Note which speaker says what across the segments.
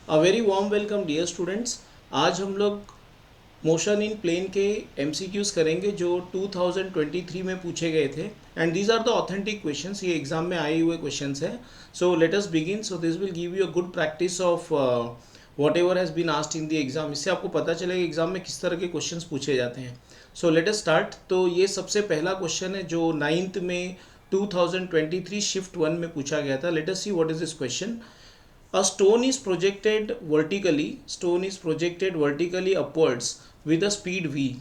Speaker 1: अ very warm welcome dear students. आज हम लोग मोशन इन प्लेन के एमसीक्यूज करेंगे जो 2023 में पूछे गए थे and these are the authentic questions. ये एग्जाम में आए हुए क्वेश्चंस हैं। So let us begin. So this will give you a good practice of whatever has been asked in the exam. इससे आपको पता चलेगा एग्जाम में किस तरह के क्वेश्चंस पूछे जाते हैं। So let us start. तो ये सबसे पहला क्वेश्चन है जो 9th में 2023 शिफ्ट 1 में पूछा गया था। Let us see what is this question. A stone is projected vertically upwards with a speed v।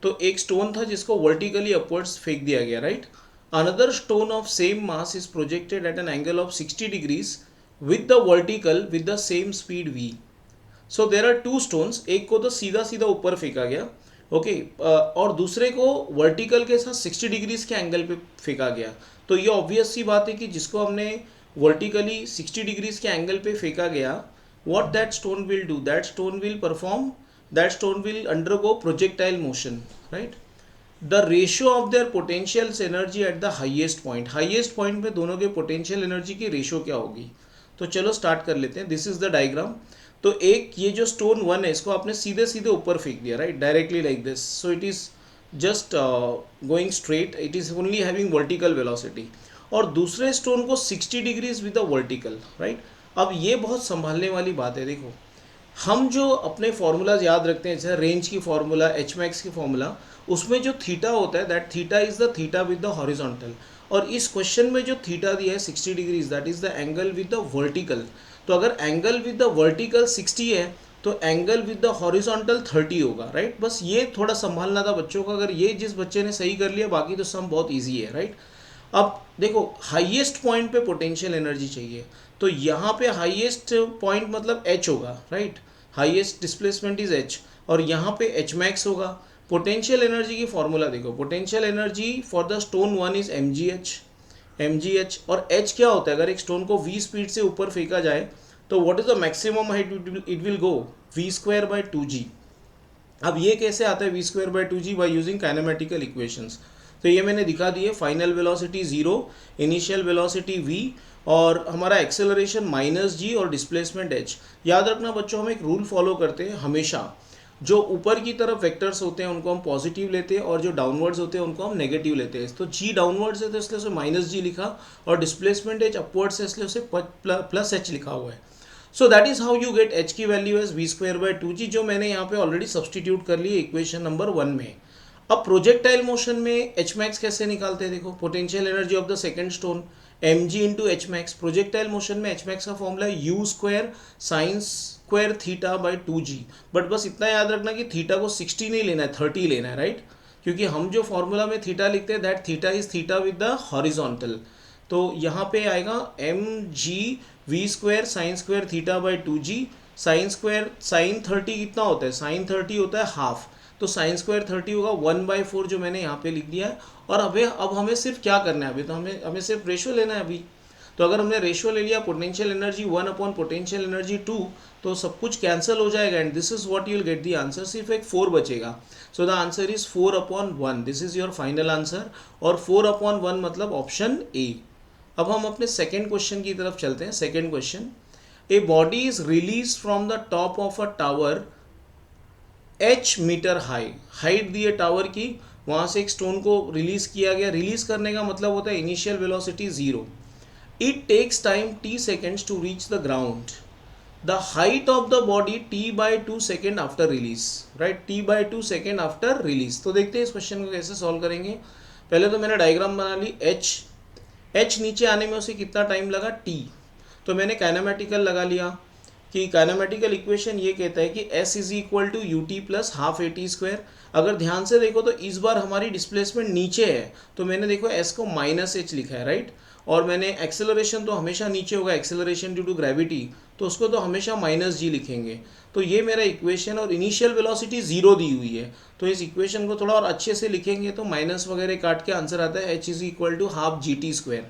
Speaker 1: तो एक स्टोन था जिसको वर्टिकली अपवर्ड्स फेंक दिया गया, right. Another stone of same mass is projected at an angle of 60 degrees with the vertical with the same speed v। So there are two stones, एक को तो सीधा सीधा ऊपर फेंका गया, ओके और दूसरे को वर्टिकल के साथ 60 डिग्रीज के एंगल पे फेंका गया। तो ये ऑब्वियस सी बात है कि जिसको हमने वर्टिकली 60 डिग्रीज के एंगल पे फेंका गया, what that stone will do, that stone will undergo projectile motion, right। the ratio of their potential energy at the highest point पे दोनों के potential energy की रेशियो क्या होगी। तो चलो स्टार्ट कर लेते हैं। This is the diagram. तो एक ये जो स्टोन 1 है इसको आपने सीधे सीधे ऊपर फेंक दिया, right, directly like this. So it is just going straight, it is only having vertical velocity. और दूसरे स्टोन को 60 degrees with the vertical, right. अब ये बहुत संभालने वाली बात है। देखो, हम जो अपने फॉर्मूलाज याद रखते हैं, जैसे रेंज की फॉर्मूला, एच मैक्स की फॉर्मूला, उसमें जो थीटा होता है that theta is the theta with the horizontal. और इस क्वेश्चन में जो थीटा दिया है 60 degrees, that is the angle with the vertical. तो अगर एंगल विद द वर्टिकल 60 है तो एंगल विद द हॉरिजॉन्टल 30 होगा, राइट। बस ये थोड़ा संभालना था बच्चों का। अगर ये जिस बच्चे ने सही कर लिया, बाकी तो सम बहुत ईजी है, राइट। अब देखो, हाईएस्ट पॉइंट पे पोटेंशियल एनर्जी चाहिए, तो यहाँ पे हाईएस्ट पॉइंट मतलब एच होगा, right. Highest displacement is H और यहाँ पे एच मैक्स होगा। पोटेंशियल एनर्जी की फॉर्मूला देखो, potential energy for the stone 1 is M G H. और एच क्या होता है, अगर एक स्टोन को v स्पीड से ऊपर फेंका जाए तो what is the maximum height it will go, v²/2g। अब ये कैसे आता है v²/2g, by using kinematical equations. तो ये मैंने दिखा दिए। Final velocity 0, initial velocity v और हमारा एक्सेलरेशन -g और डिस्प्लेसमेंट h। याद रखना बच्चों, हम एक रूल फॉलो करते हैं हमेशा, जो ऊपर की तरफ वेक्टर्स होते हैं उनको हम पॉजिटिव लेते हैं और जो डाउनवर्ड्स होते हैं उनको हम नेगेटिव लेते हैं। तो g डाउनवर्ड्स है तो इसलिए उसे -g लिखा, और डिस्प्लेसमेंट h अपवर्ड्स है इसलिए उसे +h लिखा हुआ है। So that is how you get h की वैल्यू एज v²/2g, जो मैंने यहाँ पे ऑलरेडी सब्सटीट्यूट कर ली इक्वेशन नंबर 1 में। अब प्रोजेक्टाइल मोशन में एच मैक्स कैसे निकालते हैं, देखो, potential energy of the second stone M G into H max. Projectile motion में एच मैक्स का फॉर्मूला है u²sin²θ/2g। बट बस इतना याद रखना कि थीटा को 60 नहीं लेना है, 30 लेना है, राइट। क्योंकि हम जो फॉर्मूला में थीटा लिखते हैं that theta is theta with the horizontal. तो यहाँ पे आएगा mg v²sin²θ/2g। sin 30 कितना होता है, sin 30 होता है हाफ, तो sin²30 होगा 1/4 जो मैंने यहाँ पे लिख दिया है। और अब हमें सिर्फ क्या करना है, अभी तो हमें सिर्फ रेशियो लेना है अभी। तो अगर हमने रेशियो ले लिया, पोटेंशियल एनर्जी 1/पोटेंशियल एनर्जी 2, तो सब कुछ कैंसिल हो जाएगा and this is what you will get the answer. सिर्फ एक 4 बचेगा। सो the answer is 4/1। This is your final answer. और 4/1 मतलब ऑप्शन ए। अब हम अपने सेकेंड क्वेश्चन की तरफ चलते हैं। Second question, a body is release from the top of a tower h metre height दी है टावर की, वहाँ से एक स्टोन को रिलीज किया गया। रिलीज करने का मतलब होता है initial velocity 0। It takes time t seconds to reach the ground. The height of the body t/2 second after release, right, t/2 second after release. तो देखते हैं इस क्वेश्चन को कैसे सॉल्व करेंगे। पहले तो मैंने डायग्राम बना ली। h नीचे आने में उसे कितना टाइम लगा, t। तो मैंने काइनेमेटिकल लगा लिया कि काइनेमेटिकल इक्वेशन ये कहता है कि s is equal to ut plus half at²। अगर ध्यान से देखो तो इस बार हमारी डिस्प्लेसमेंट नीचे है, तो मैंने देखो s को -h लिखा है, राइट। और मैंने एक्सेलरेशन तो हमेशा नीचे होगा, एक्सेलरेशन ड्यू टू ग्रेविटी, तो उसको तो हमेशा -g लिखेंगे। तो ये मेरा इक्वेशन, और इनिशियल वेलोसिटी 0 दी हुई है, तो इस इक्वेशन को थोड़ा और अच्छे से लिखेंगे तो माइनस वगैरह काट के आंसर आता है h is equal to half gt²,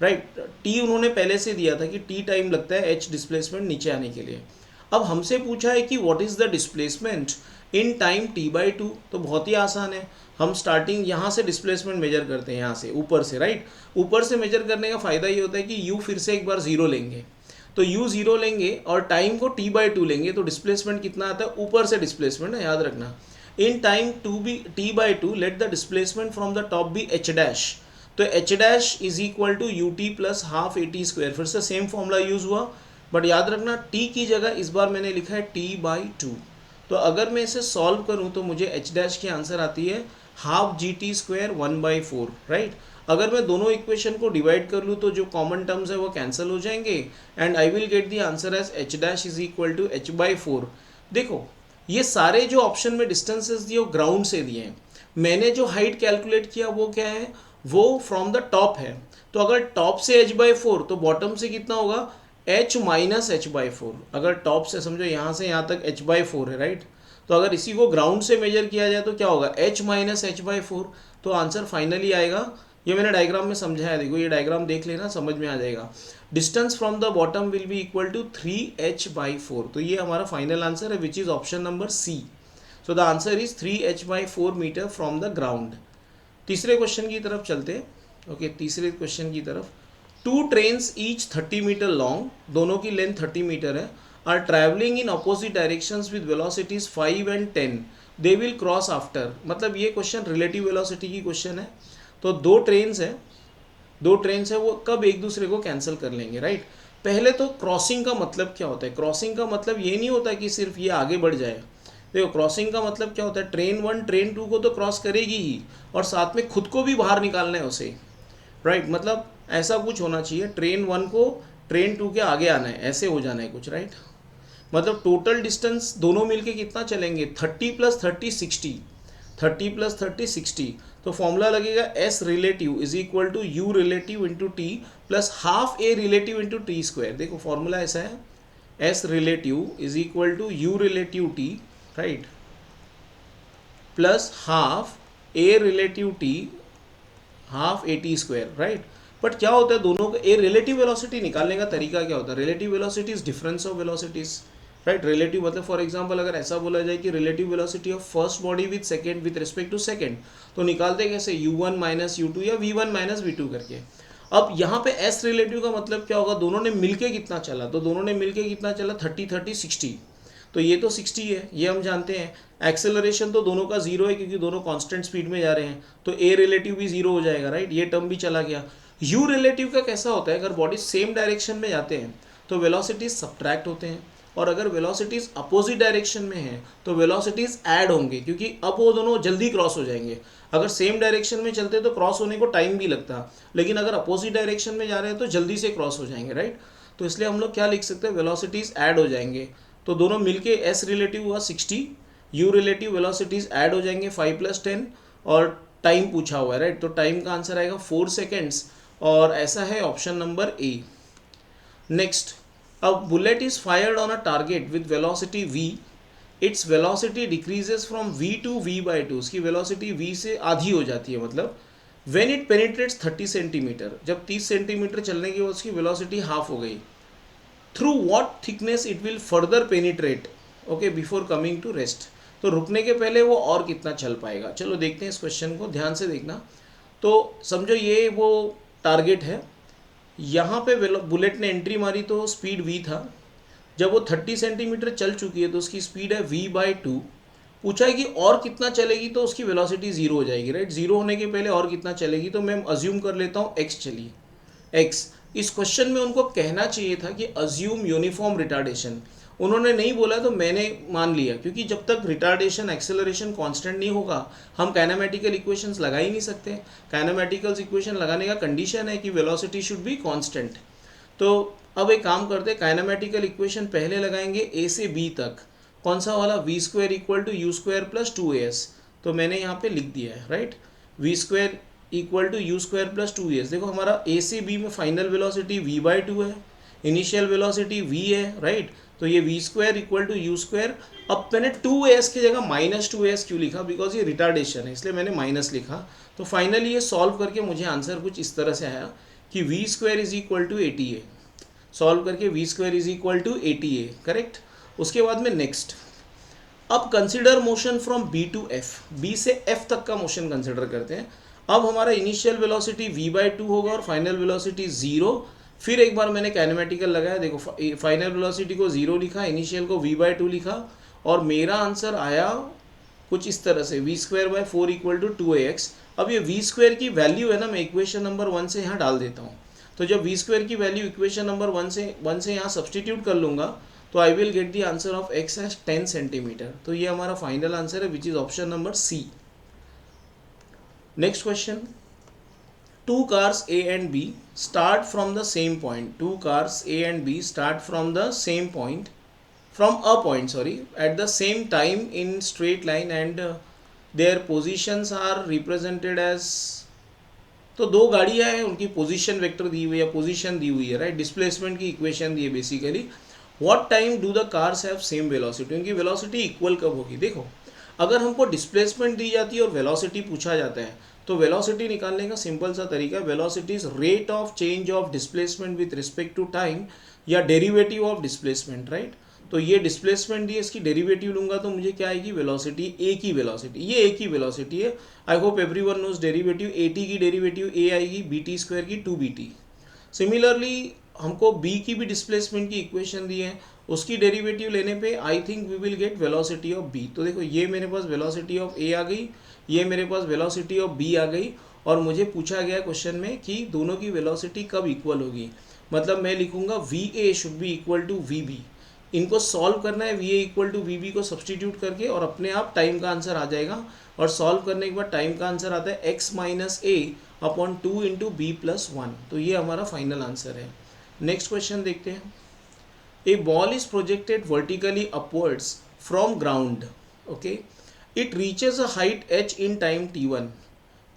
Speaker 1: right. टी उन्होंने पहले से दिया था कि टी टाइम लगता है एच डिस्प्लेसमेंट नीचे आने के लिए। अब हमसे पूछा है कि what is the displacement in time t/2। तो बहुत ही आसान है, हम स्टार्टिंग यहाँ से डिस्प्लेसमेंट मेजर करते हैं, यहाँ से ऊपर से, राइट। ऊपर से मेजर करने का फायदा ये होता है कि u फिर से एक बार 0 लेंगे, तो u जीरो लेंगे और टाइम को t/2 लेंगे, तो डिस्प्लेसमेंट कितना आता है, ऊपर से डिस्प्लेसमेंट है, याद रखना। In time t/2 let the displacement from the top be h dash, तो h dash is equal to ut plus half at square, फिर से सेम फॉर्मूला यूज हुआ, बट याद रखना t की जगह इस बार मैंने लिखा है t/2। तो अगर मैं इसे सॉल्व करूं तो मुझे h डैश की आंसर आती है हाफ gt स्क्वायर 1/4, राइट। अगर मैं दोनों इक्वेशन को डिवाइड कर लूँ तो जो कॉमन टर्म्स है वो कैंसिल हो जाएंगे and I will get the answer as h dash is equal to h/4। देखो ये सारे जो ऑप्शन में डिस्टेंसेस दिए वो ग्राउंड से दिए हैं, मैंने जो हाइट कैलकुलेट किया वो क्या है, वो फ्रॉम द टॉप है। तो अगर टॉप से h/4 तो बॉटम से कितना होगा, h माइनस h/4। अगर टॉप से समझो यहाँ से यहाँ तक h/4 है, राइट। तो अगर इसी को ग्राउंड से मेजर किया जाए तो क्या होगा, h माइनस h/4। तो आंसर फाइनली आएगा, ये मैंने डायग्राम में समझाया, देखो ये डायग्राम देख लेना, समझ में आ जाएगा। Distance from the bottom will be equal to 3h/4। तो ये हमारा फाइनल आंसर है which is option number C. So the answer is 3h/4 meter from the ground. तीसरे क्वेश्चन की तरफ चलते हैं। ओके, तीसरे क्वेश्चन की तरफ। 2 ट्रेन्स ईच 30 मीटर लॉन्ग, दोनों की लेंथ 30 मीटर है, are travelling in opposite directions with velocities 5 and 10, they will cross after. मतलब ये क्वेश्चन रिलेटिव वेलोसिटी की क्वेश्चन है। तो दो ट्रेन्स है वो कब एक दूसरे को कैंसिल कर लेंगे, राइट। पहले तो क्रॉसिंग का मतलब क्या होता है, क्रॉसिंग का मतलब ये नहीं होता कि सिर्फ ये आगे बढ़ जाए। देखो क्रॉसिंग का मतलब क्या होता है, ट्रेन 1 ट्रेन 2 को तो क्रॉस करेगी ही और साथ में खुद को भी बाहर निकालना है उसे, राइट। मतलब ऐसा कुछ होना चाहिए, ट्रेन 1 को ट्रेन 2 के आगे आना है, ऐसे हो जाना है कुछ, राइट। मतलब टोटल डिस्टेंस दोनों मिलके कितना चलेंगे, 30 + 30 60, 30 + 30 60। तो फॉर्मूला लगेगा s relative is equal to u relative into T plus half a relative into T square. देखो फॉर्मूला ऐसा है, s relative is equal to u relative T, right, plus half a relative T half at square, right. But क्या होता है दोनों का, a relative velocity निकालने का तरीका क्या होता है, relative velocity is difference of velocities, right. Relative मतलब फॉर एग्जांपल अगर ऐसा बोला जाए कि relative velocity of first body with second with respect to second, तो निकालते कैसे, u1 माइनस u2 या v1 माइनस v2 करके। अब यहाँ पे s रिलेटिव का मतलब क्या होगा, दोनों ने मिलके कितना चला, तो दोनों ने मिलके कितना चला 30 30 60। तो ये तो 60 है, ये हम जानते हैं। एक्सेलरेशन तो दोनों का 0 है क्योंकि दोनों कांस्टेंट स्पीड में जा रहे हैं, तो a रिलेटिव भी 0 हो जाएगा, राइट। ये टर्म भी चला गया। u रिलेटिव का कैसा होता है, अगर बॉडी सेम डायरेक्शन में जाते हैं तो वेलोसिटीज सब्ट्रैक्ट होते हैं, और अगर वेलोसिटीज अपोजिट डायरेक्शन में हैं तो वेलोसिटीज ऐड होंगे, क्योंकि अब वो दोनों जल्दी क्रॉस हो जाएंगे। अगर सेम डायरेक्शन में चलते तो क्रॉस होने को टाइम भी लगता, लेकिन अगर अपोजिट डायरेक्शन में जा रहे हैं तो जल्दी से क्रॉस हो जाएंगे, राइट। तो इसलिए हम लोग क्या लिख सकते हैं, वेलोसिटीज ऐड हो जाएंगे। तो दोनों मिलके s रिलेटिव हुआ 60, u रिलेटिव वेलोसिटीज ऐड हो जाएंगे 5 + 10, और टाइम पूछा हुआ है, राइट। तो टाइम का आंसर आएगा 4 सेकेंड्स, और ऐसा है option number A. Next, a bullet is fired on a target with velocity v, its velocity decreases from v to v/2, उसकी velocity v से आधी हो जाती है, मतलब when it penetrates 30 सेंटीमीटर, जब 30 सेंटीमीटर चलने के बाद उसकी velocity हाफ हो गई, through what thickness it will further penetrate, okay, before coming to rest। तो रुकने के पहले वो और कितना चल पाएगा। चलो देखते हैं इस क्वेश्चन को, ध्यान से देखना। तो समझो ये वो टारगेट है, यहाँ पे बुलेट ने एंट्री मारी तो स्पीड v था, जब वो 30 सेंटीमीटर चल चुकी है तो उसकी स्पीड है v/2। पूछा है कि और कितना चलेगी, तो उसकी वेलोसिटी 0 हो जाएगी, राइट। 0 होने के पहले और कितना चलेगी, तो मैं अज्यूम कर लेता हूँ x चलिए, x। इस क्वेश्चन में उनको कहना चाहिए था कि अज्यूम यूनिफॉर्म रिटार्डेशन, उन्होंने नहीं बोला तो मैंने मान लिया, क्योंकि जब तक रिटार्डेशन एक्सेलरेशन कांस्टेंट नहीं होगा हम काइनेमेटिकल इक्वेशंस लगा ही नहीं सकते। काइनेमेटिकल इक्वेशन लगाने का कंडीशन है कि वेलोसिटी शुड बी कांस्टेंट। तो अब एक काम करते हैं, काइनेमेटिकल इक्वेशन पहले लगाएंगे a से b तक, कौन सा वाला, v² = u² + 2as। तो मैंने यहाँ पे लिख दिया है, राइट, v² = u² + 2as। देखो हमारा a से b में फाइनल वेलोसिटी v/2 है, इनिशियल वेलोसिटी v है, राइट। तो ये v² = u²। अब मैंने 2as की जगह -2as क्यों लिखा, बिकॉज ये रिटार्डेशन है इसलिए मैंने माइनस लिखा। तो फाइनली ये सॉल्व करके मुझे आंसर कुछ इस तरह से आया कि v² = 80a। सॉल्व करके v² = 80a, करेक्ट। उसके बाद में नेक्स्ट, अब consider motion from b to f, b से f तक का मोशन कंसिडर करते हैं। अब हमारा इनिशियल वेलोसिटी v/2 होगा और फाइनल वेलोसिटी 0, फिर एक बार मैंने काइनेमेटिकल लगाया, देखो फाइनल वेलोसिटी को 0 लिखा, इनिशियल को v/2 लिखा, और मेरा आंसर आया कुछ इस तरह से v²/4 = 2ax। अब ये v² की वैल्यू है ना, मैं इक्वेशन नंबर 1 से यहाँ डाल देता हूँ। तो जब v² की वैल्यू इक्वेशन नंबर 1 से यहाँ सब्सटीट्यूट कर लूँगा तो I will get the answer of x as 10 centimeter. तो ये हमारा फाइनल आंसर है, which is option number C. Next question, two cars A and B start from the same point. Two cars A and B start from the same point, from a point, sorry, at the same time in straight line, and their positions are represented as, तो दो गाड़ियाँ हैं, उनकी position vector दी हुई है, position दी हुई है, right, displacement की इक्वेशन दी है basically. What time do the cars have same velocity, उनकी वेलोसिटी इक्वल कब होगी। देखो अगर हमको डिस्प्लेसमेंट दी जाती है और वेलोसिटी पूछा जाता है तो वेलोसिटी निकालने का सिंपल सा तरीका, velocity is rate of change of displacement with respect to time, या डेरिवेटिव ऑफ डिस्प्लेसमेंट, राइट। तो ये डिस्प्लेसमेंट दी है, इसकी डेरिवेटिव लूंगा तो मुझे क्या आएगी, वेलोसिटी, ए की वेलोसिटी, ये ए की वेलोसिटी है। I hope everyone knows derivative, A T की डेरिवेटिव ए आएगी BT² की 2BT। सिमिलरली हमको बी की भी डिस्प्लेसमेंट की इक्वेशन दी है, उसकी डेरिवेटिव लेने पे I think we will get velocity of B. तो देखो ये मेरे पास वेलोसिटी ऑफ ए आ गई, ये मेरे पास वेलोसिटी ऑफ बी आ गई, और मुझे पूछा गया क्वेश्चन में कि दोनों की वेलोसिटी कब इक्वल होगी। मतलब मैं लिखूंगा VA should be equal to VB। इनको सॉल्व करना है, VA इक्वल टू VB को सब्सटीट्यूट करके, और अपने आप टाइम का आंसर आ जाएगा। और सॉल्व करने के बाद टाइम का आंसर आता है x - a/2 × b+1। तो ये हमारा फाइनल आंसर है। नेक्स्ट क्वेश्चन देखते हैं। A ball is projected vertically upwards from ground, okay, it reaches a height h in time t1,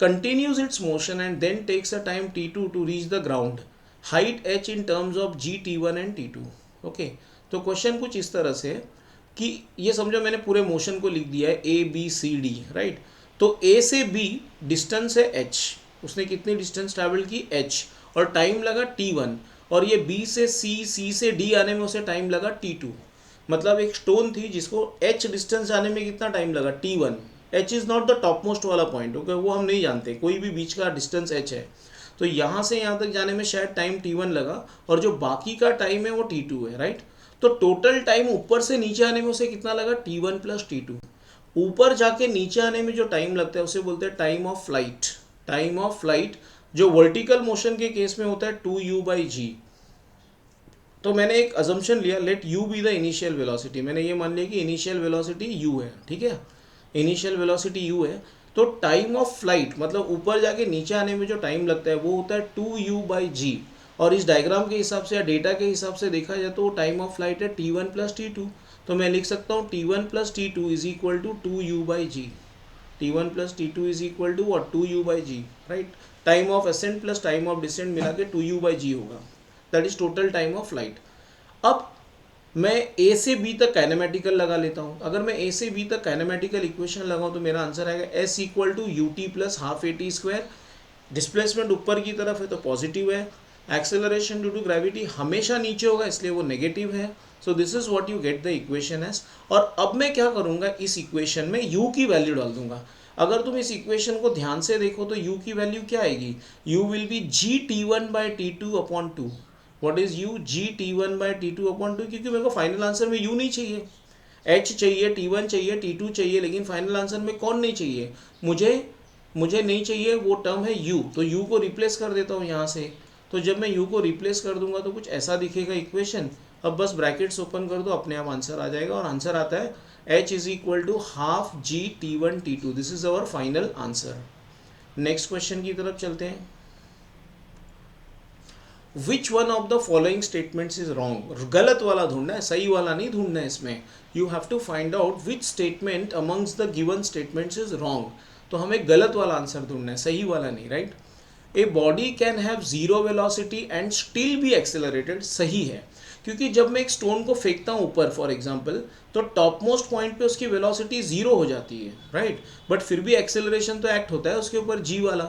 Speaker 1: continues its motion and then takes a time t2 to reach the ground, height h in terms of g t1 and t2। Okay, तो question कुछ इस तरह से कि ये समझो मैंने पूरे मोशन को लिख दिया है ABCD, राइट। तो A से B डिस्टेंस है h, उसने कितनी डिस्टेंस ट्रैवल की h, और टाइम लगा t1, और ये B से C से D आने में उसे टाइम लगा t2। मतलब एक स्टोन थी जिसको h डिस्टेंस जाने में कितना टाइम लगा, t1। h is not the top most वाला पॉइंट, ओके, वो हम नहीं जानते, कोई भी बीच का डिस्टेंस h है। तो यहाँ से यहाँ तक जाने में शायद टाइम t1 लगा, और जो बाकी का टाइम है वो t2 है, राइट। तो टोटल टाइम ऊपर से नीचे आने में उसे कितना लगा, t1 + t2। ऊपर जाके नीचे आने में जो टाइम लगता है उसे बोलते हैं time of flight. Time of flight जो वर्टिकल मोशन के केस में होता है 2u/g। तो मैंने एक अजम्पशन लिया, let u be the initial velocity. मैंने ये मान लिया कि इनिशियल वेलोसिटी u है, ठीक है, इनिशियल वेलोसिटी u है। तो टाइम ऑफ फ्लाइट मतलब ऊपर जाके नीचे आने में जो टाइम लगता है वो होता है 2u/g। और इस डायग्राम के हिसाब से या डेटा के हिसाब से देखा जाए तो टाइम ऑफ फ्लाइट है t1 + t2। तो मैं लिख सकता हूँ t1 + t2 = 2u/g। t1 + t2 = what, 2u/g, right. Time of ascent plus time of descent मिला के 2u/g होगा, that is total time of flight. अब मैं ए से बी तक काइनेमेटिकल लगा लेता हूँ। अगर मैं ए से बी तक काइनेमेटिकल इक्वेशन लगाऊँ तो मेरा आंसर आएगा s = ut + ½ at²। डिस्प्लेसमेंट ऊपर की तरफ है तो पॉजिटिव है, एक्सेलरेशन ड्यू टू ग्रेविटी हमेशा नीचे होगा इसलिए वो नेगेटिव है। So this is what you get the equation as. और अब मैं क्या करूँगा, इस इक्वेशन में u की वैल्यू डाल दूंगा। अगर तुम इस इक्वेशन को ध्यान से देखो तो u की वैल्यू क्या आएगी, u will be g_t1/t2/2। What is u, g_t1/t2/2, क्योंकि मेरे को फाइनल आंसर में u नहीं चाहिए, h चाहिए, t1 चाहिए, t2 चाहिए, लेकिन फाइनल आंसर में कौन नहीं चाहिए, मुझे नहीं चाहिए, वो टर्म है u। तो u को रिप्लेस कर देता हूँ यहाँ से। तो जब मैं u को रिप्लेस कर दूंगा तो कुछ ऐसा दिखेगा इक्वेशन। अब बस ब्रैकेट्स ओपन कर दो, अपने आप आंसर आ जाएगा, और आंसर आता है h = ½ g_t1/t2। This is our final answer. Next question की तरफ चलते हैं। Which one of the following statements is wrong. गलत वाला ढूंढना है, सही वाला नहीं ढूंढना है इसमें। You have to find out which statement amongst the given statements is wrong. तो हमें गलत वाला आंसर ढूंढना है, सही वाला नहीं, right. A body can have 0 velocity and still be accelerated, सही है, क्योंकि जब मैं एक स्टोन को फेंकता हूँ ऊपर फॉर एग्जाम्पल, तो टॉप मोस्ट पॉइंट पे उसकी वेलोसिटी 0 हो जाती है, राइट, बट फिर भी एक्सेलरेशन तो एक्ट होता है उसके ऊपर g वाला,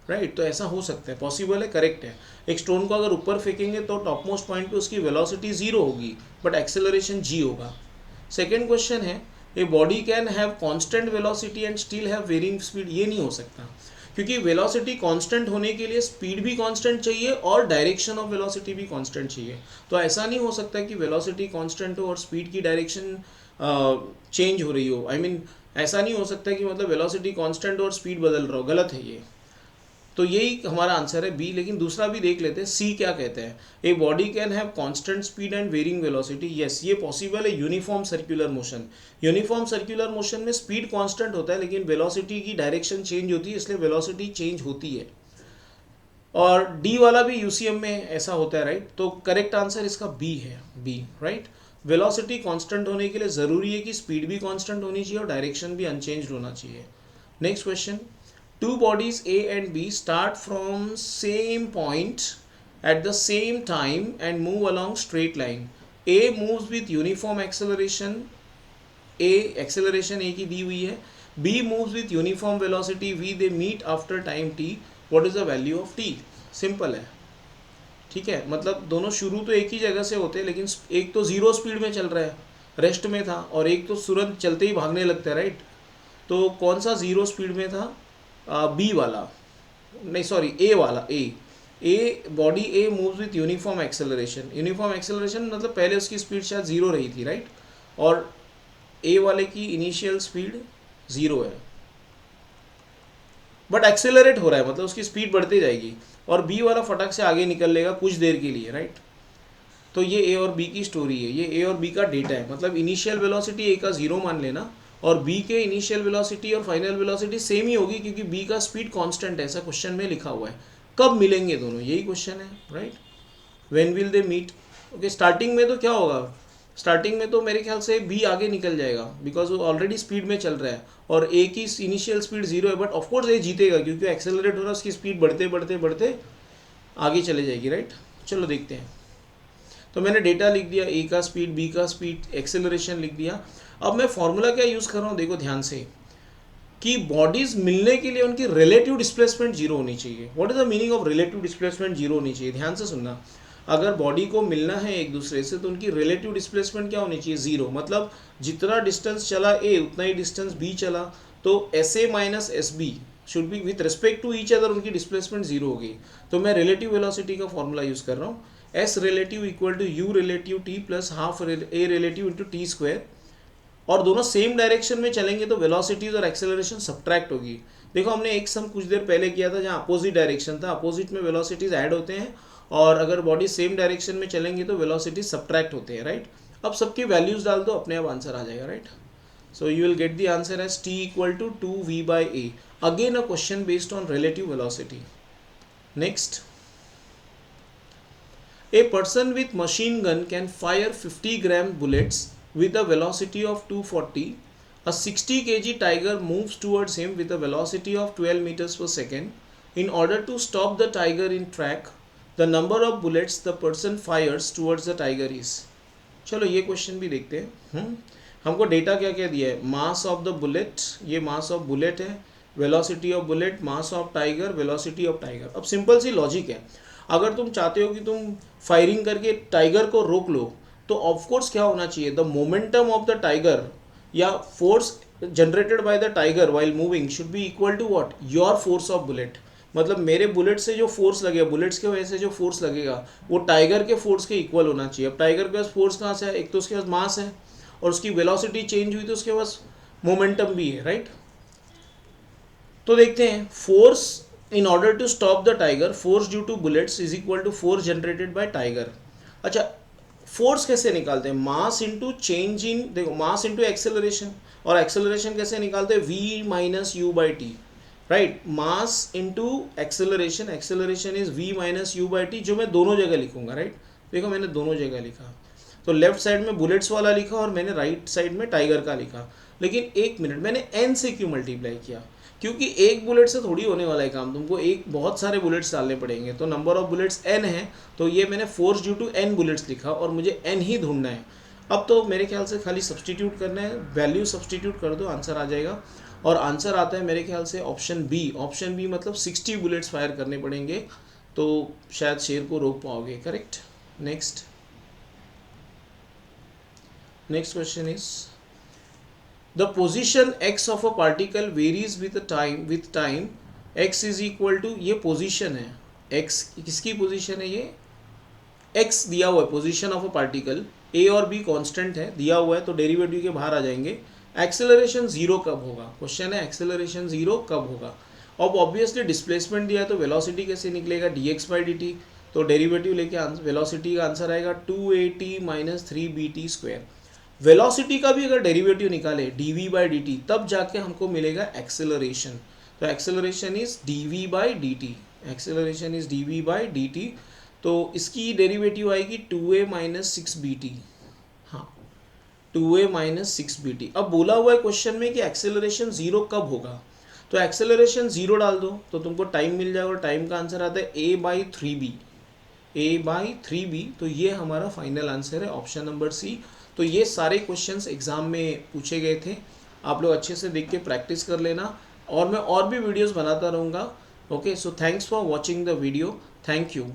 Speaker 1: राइट। तो ऐसा हो सकता है, पॉसिबल है, करेक्ट है। एक स्टोन को अगर ऊपर फेंकेंगे तो टॉप मोस्ट पॉइंट पे उसकी वेलोसिटी 0 होगी बट एक्सेलरेशन g होगा। सेकेंड क्वेश्चन है, a body can have constant velocity and still have varying speed. ये नहीं हो सकता, क्योंकि वेलोसिटी कांस्टेंट होने के लिए स्पीड भी कांस्टेंट चाहिए और डायरेक्शन ऑफ वेलोसिटी भी कांस्टेंट चाहिए। तो ऐसा नहीं हो सकता कि वेलोसिटी कांस्टेंट हो और स्पीड की डायरेक्शन चेंज हो रही हो। आई मीन ऐसा नहीं हो सकता कि मतलब वेलोसिटी कांस्टेंट और स्पीड बदल रहा हो, गलत है ये। तो यही हमारा आंसर है बी। लेकिन दूसरा भी देख लेते हैं, सी क्या कहते हैं। A body can have constant speed and varying velocity. Yes, ये पॉसिबल है uniform circular motion. Uniform circular motion में स्पीड कांस्टेंट होता है लेकिन वेलोसिटी की डायरेक्शन चेंज होती है, इसलिए वेलोसिटी चेंज होती है। और डी वाला भी यूसीएम में ऐसा होता है, राइट। तो करेक्ट आंसर इसका बी है, बी, राइट। वेलोसिटी कांस्टेंट होने के लिए ज़रूरी है कि स्पीड भी कांस्टेंट होनी चाहिए और डायरेक्शन भी अनचेंज्ड होना चाहिए। Next question, two bodies A and B start from same point at the same time and move along straight line. A moves with uniform acceleration, A acceleration A की दी हुई है, B moves with uniform velocity V, they meet after time t, what is the value of t? Simple है, ठीक है। मतलब दोनों शुरू तो एक ही जगह से होते हैं लेकिन एक तो जीरो स्पीड में चल रहा है, रेस्ट में था, और एक तो तुरंत चलते ही भागने लगता है, राइट। तो कौन सा जीरो स्पीड में था? बी वाला, नहीं सॉरी ए वाला, a body A moves with uniform acceleration. Uniform acceleration मतलब पहले उसकी स्पीड शायद जीरो रही थी, राइट। और ए वाले की इनिशियल स्पीड जीरो है बट एक्सेलरेट हो रहा है, मतलब उसकी स्पीड बढ़ती जाएगी। और बी वाला फटक से आगे निकल लेगा कुछ देर के लिए, राइट। तो ये ए और बी की स्टोरी है, ये ए और बी का डेटा है। मतलब इनिशियल वेलोसिटी ए का जीरो मान लेना और बी के इनिशियल वेलोसिटी और फाइनल वेलोसिटी सेम ही होगी क्योंकि बी का स्पीड कांस्टेंट है, ऐसा क्वेश्चन में लिखा हुआ है। कब मिलेंगे दोनों, यही क्वेश्चन है, right. When will they meet? Okay, starting में तो क्या होगा, स्टार्टिंग में तो मेरे ख्याल से बी आगे निकल जाएगा बिकॉज वो ऑलरेडी स्पीड में चल रहा है और ए की इनिशियल स्पीड जीरो है, बट ऑफकोर्स ए जीतेगा क्योंकि एक्सेलरेट हो रहा है, उसकी स्पीड बढ़ते बढ़ते बढ़ते आगे चले जाएगी, राइट। चलो देखते हैं। तो मैंने डेटा लिख दिया, ए का स्पीड, बी का स्पीड, एक्सेलरेशन लिख दिया। अब मैं फॉर्मूला क्या यूज़ कर रहा हूँ, देखो ध्यान से, कि बॉडीज मिलने के लिए उनकी रिलेटिव डिस्प्लेसमेंट जीरो होनी चाहिए। What is the meaning of relative displacement zero होनी चाहिए? ध्यान से सुनना। अगर बॉडी को मिलना है एक दूसरे से तो उनकी रिलेटिव डिस्प्लेसमेंट क्या होनी चाहिए? जीरो। मतलब जितना डिस्टेंस चला ए उतना ही डिस्टेंस बी चला, तो S A minus S B should be with respect to each other, उनकी डिस्प्लेसमेंट जीरो होगी। तो मैं रिलेटिव वेलोसिटी का फॉर्मूला यूज़ कर रहा हूँ, S relative equal to U relative T plus half A relative into T square. और दोनों सेम डायरेक्शन में चलेंगे तो वेलोसिटीज और एक्सेलरेशन सब्ट्रैक्ट होगी। देखो हमने एक सम कुछ देर पहले किया था जहाँ अपोजिट डायरेक्शन था, अपोजिट में वेलोसिटीज ऐड होते हैं और अगर बॉडी सेम डायरेक्शन में चलेंगे तो वेलोसिटीज सब्ट्रैक्ट होते हैं, राइट। अब सबकी वैल्यूज डाल दो, अपने आप आंसर आ जाएगा, right. So you will get the answer as T equal to 2v by a। Again a question based on relative velocity. Next, a person with machine gun can fire 50 gram bullets with a velocity of 240. A 60 kg tiger moves towards him with a velocity of 12 meters per second. In order to stop the tiger in track, the number of bullets the person fires towards the tiger is। चलो ये question भी देखते हैं। हमको data क्या क्या दिया है? मास ऑफ द बुलेट, ये मास ऑफ बुलेट है, velocity of bullet, mass of tiger, velocity of tiger. अब सिंपल सी लॉजिक है, अगर तुम चाहते हो कि तुम फायरिंग करके टाइगर को रोक लो तो ऑफकोर्स क्या होना चाहिए? The momentum of the tiger या force generated by the tiger while moving should be equal to what? Your force of bullet. मतलब मेरे बुलेट से जो फोर्स लगेगा, बुलेट्स के वजह से जो फोर्स लगेगा वो टाइगर के फोर्स के इक्वल होना चाहिए। अब टाइगर के पास फोर्स कहाँ से है? एक तो उसके पास मास है और उसकी वेलोसिटी चेंज हुई तो उसके पास मोमेंटम भी है, राइट। तो देखते हैं, force in order to stop the tiger, force due to bullets is equal to force generated by tiger। अच्छा, फोर्स कैसे निकालते हैं? मास इंटू चेंज इन, देखो मास इंटू एक्सेलरेशन, और एक्सेलरेशन कैसे निकालते हैं? v minus you by T, right. Mass into acceleration, acceleration is v minus you by T, जो मैं दोनों जगह लिखूंगा, राइट। देखो मैंने दोनों जगह लिखा, तो लेफ्ट साइड में बुलेट्स वाला लिखा और मैंने राइट साइड में टाइगर का लिखा। लेकिन एक मिनट, मैंने n से क्यों मल्टीप्लाई किया? क्योंकि एक बुलेट से थोड़ी होने वाला है काम, तुमको एक बहुत सारे बुलेट्स डालने पड़ेंगे। तो नंबर ऑफ बुलेट्स n है, तो ये मैंने force due to n bullets लिखा और मुझे n ही ढूंढना है। अब तो मेरे ख्याल से खाली सब्सटीट्यूट करना है, वैल्यू सब्सटीट्यूट कर दो, आंसर आ जाएगा। और आंसर आता है मेरे ख्याल से ऑप्शन बी। ऑप्शन बी मतलब 60 बुलेट्स फायर करने पड़ेंगे तो शायद शेर को रोक पाओगे, correct. Next question is, the position x of a particle varies with time x is equal to, ये पोजीशन है, x किसकी पोजीशन है, ये x दिया हुआ है, position of a particle, a और b कांस्टेंट है, दिया हुआ है, तो डेरिवेटिव के बाहर आ जाएंगे। एक्सेलरेशन जीरो कब होगा, क्वेश्चन है एक्सेलरेशन जीरो कब होगा। अब ऑब्वियसली डिस्प्लेसमेंट दिया है तो वेलोसिटी कैसे निकलेगा, dx बाई dt, तो डेरिवेटिव लेके वेलोसिटी का आंसर आएगा 2at minus 3bt square. Velocity का भी अगर डेरिवेटिव निकाले dv बाई dt, तब जाके हमको मिलेगा एक्सेलरेशन। तो acceleration is dv by dt, acceleration is dv by dt। तो इसकी डेरिवेटिव आएगी 2a माइनस 6bt, हाँ 2a माइनस 6bt। अब बोला हुआ है क्वेश्चन में कि एक्सेलरेशन जीरो कब होगा, तो एक्सेलरेशन जीरो डाल दो तो तुमको टाइम मिल जाएगा, और टाइम का आंसर आता है a by 3b, a by 3b। तो ये हमारा फाइनल आंसर है, ऑप्शन नंबर सी। तो ये सारे क्वेश्चंस एग्जाम में पूछे गए थे, आप लोग अच्छे से देख के प्रैक्टिस कर लेना, और मैं और भी वीडियोस बनाता रहूँगा। Okay, so thanks for watching the video, thank you.